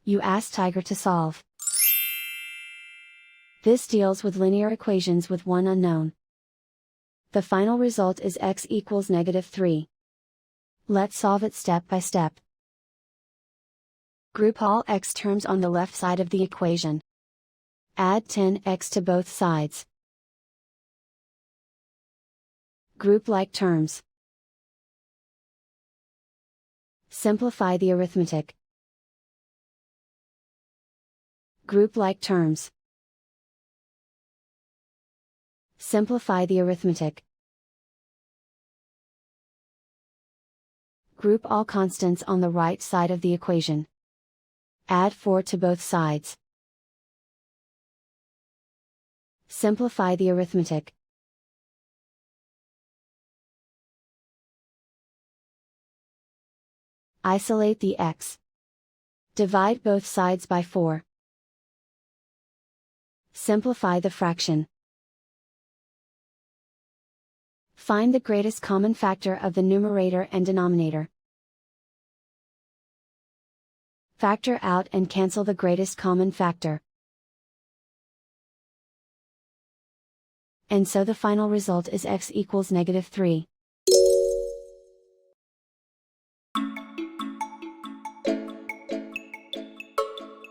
You ask Tiger to solve. This deals with linear equations with one unknown. The final result is x equals -3. Let's solve it step by step. Group all x terms on the left side of the equation. Add 10x to both sides. Group like terms. Simplify the arithmetic. Group like terms. Simplify the arithmetic. Group all constants on the right side of the equation. Add 4 to both sides. Simplify the arithmetic. Isolate the x. Divide both sides by 4. Simplify the fraction. Find the greatest common factor of the numerator and denominator. Factor out and cancel the greatest common factor. And so the final result is x equals -3.